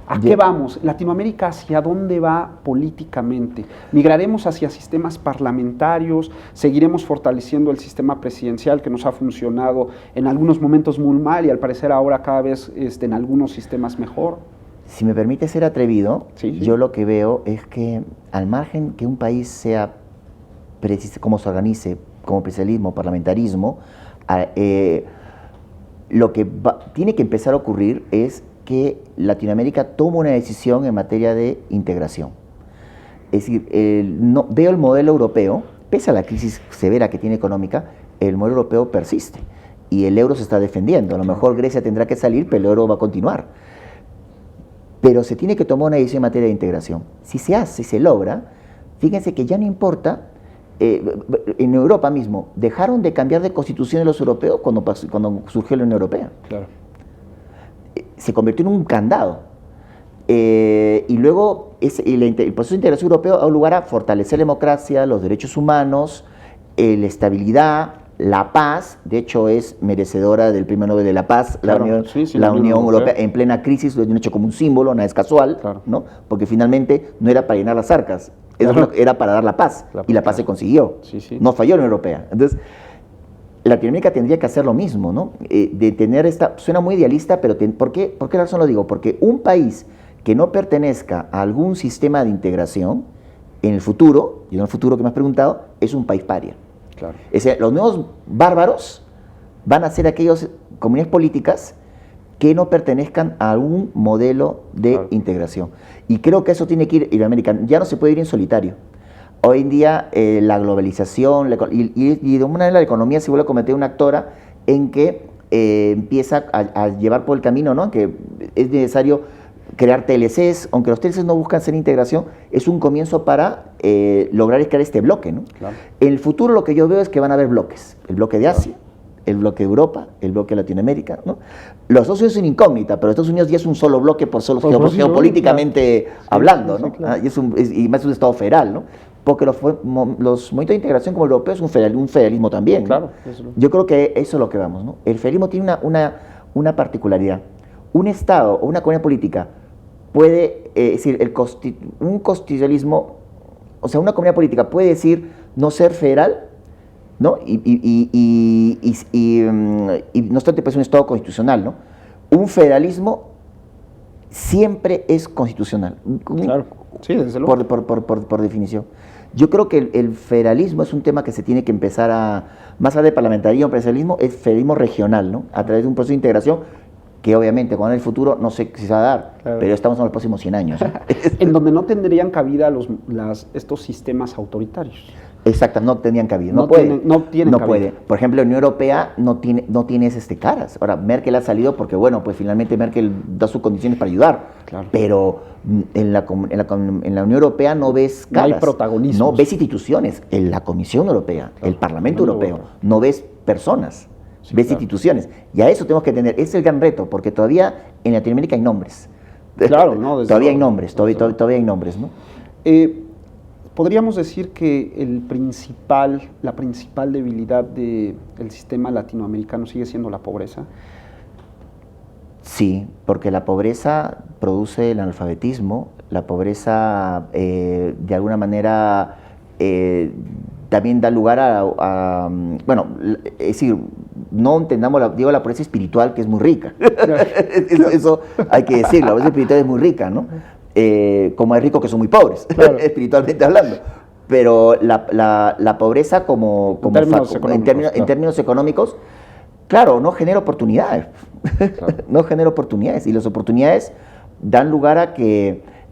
¿A qué vamos? ¿Latinoamérica hacia dónde va políticamente? ¿Migraremos hacia sistemas parlamentarios? ¿Seguiremos fortaleciendo el sistema presidencial que nos ha funcionado en algunos momentos muy mal y al parecer ahora cada vez en algunos sistemas mejor? Si me permite ser atrevido, yo lo que veo es que al margen que un país sea, como se organice, como presidencialismo, parlamentarismo, lo que tiene que empezar a ocurrir es que Latinoamérica toma una decisión en materia de integración. Es decir, veo el modelo europeo, pese a la crisis severa que tiene económica, el modelo europeo persiste y el euro se está defendiendo. A lo mejor Grecia tendrá que salir, pero el euro va a continuar. Pero se tiene que tomar una decisión en materia de integración. Si se hace, se logra, fíjense que ya no importa, en Europa mismo, dejaron de cambiar de constitución los europeos cuando surgió la Unión Europea. Claro. Se convirtió en un candado. Y luego el proceso de integración europeo da lugar a fortalecer la democracia, los derechos humanos, la estabilidad, la paz. De hecho, es merecedora del Premio Nobel de la Paz, claro, la Unión Europea en plena crisis, lo han hecho como un símbolo, nada es casual, ¿no? Porque finalmente no era para llenar las arcas, era para dar la paz, y la paz se consiguió. No falló la Unión Europea. Entonces, Latinoamérica tendría que hacer lo mismo, ¿no? De tener suena muy idealista, pero ¿por qué razón lo digo? Porque un país que no pertenezca a algún sistema de integración, en el futuro, y en el futuro que me has preguntado, es un país paria. Claro. Es decir, los nuevos bárbaros van a ser aquellas comunidades políticas que no pertenezcan a algún modelo de integración. Y creo que eso tiene que ir Iberoamérica. Ya no se puede ir en solitario. Hoy en día la globalización y de una manera la economía se vuelve a convertir en una actora en que empieza a llevar por el camino, ¿no? Que es necesario crear TLCs, aunque los TLCs no buscan ser integración, es un comienzo para lograr crear este bloque, ¿no? Claro. En el futuro lo que yo veo es que van a haber bloques, el bloque de Asia, el bloque de Europa, el bloque de Latinoamérica, ¿no? Los Estados Unidos es una incógnita, pero Estados Unidos ya es un solo bloque geopolíticamente hablando, ¿no? Claro. Y más es un Estado federal, ¿no? Porque los movimientos de integración como el europeo es un federalismo también, ¿no? Claro. Yo creo que eso es lo que vamos, ¿no? El federalismo tiene una particularidad. Un Estado o una comunidad política puede, es decir, un constitucionalismo, o sea, una comunidad política puede decir no ser federal, ¿no? Y no obstante, pues, un Estado constitucional, ¿no? Un federalismo siempre es constitucional. Claro, sí, desde luego. Por definición. Yo creo que el federalismo es un tema que se tiene que empezar más allá de parlamentarismo, federalismo, es federalismo regional, ¿no? A través de un proceso de integración que obviamente con el futuro no sé si se va a dar, claro, pero estamos en los próximos 100 años. En donde no tendrían cabida estos sistemas autoritarios. Exacto, no tenían cabida, no tienen cabida. Por ejemplo, la Unión Europea no tiene esas caras. Ahora, Merkel ha salido porque, bueno, pues finalmente Merkel da sus condiciones para ayudar, claro, pero en la Unión Europea no ves caras. No hay protagonismo. No ves instituciones. En la Comisión Europea, claro, el Parlamento Europeo, no ves personas, sí, ves, claro, instituciones. Y a eso tenemos que tener, ese es el gran reto, porque todavía en Latinoamérica hay nombres. Claro, ¿no? Todavía hay nombres, todavía hay nombres, ¿no? ¿Podríamos decir que la principal debilidad del sistema latinoamericano sigue siendo la pobreza? Sí, porque la pobreza produce el analfabetismo, la pobreza de alguna manera también da lugar bueno, es decir, no entendamos, la pobreza espiritual, que es muy rica. Eso hay que decirlo, la pobreza espiritual es muy rica, ¿no? Como hay ricos que son muy pobres, claro, espiritualmente hablando. Pero la pobreza en términos económicos, claro, no genera oportunidades. Claro. No genera oportunidades. Y las oportunidades dan lugar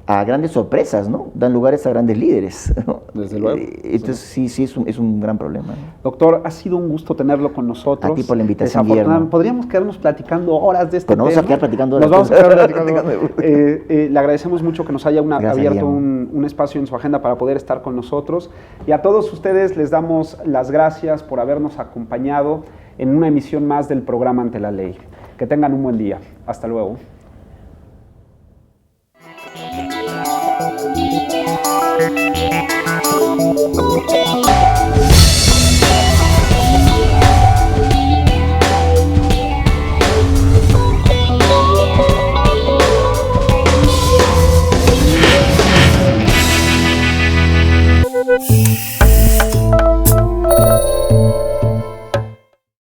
a grandes sorpresas, ¿no? Dan lugares a grandes líderes, ¿no? Desde luego. Entonces sí es un gran problema, ¿no? Doctor, ha sido un gusto tenerlo con nosotros. A ti por la invitación, Guillermo. Podríamos quedarnos platicando horas de este tema. Nos vamos a quedar platicando horas. Nos vamos a quedar platicando. Le agradecemos mucho que nos haya abierto un espacio en su agenda para poder estar con nosotros. Y a todos ustedes les damos las gracias por habernos acompañado en una emisión más del programa Ante la Ley. Que tengan un buen día. Hasta luego. Sí.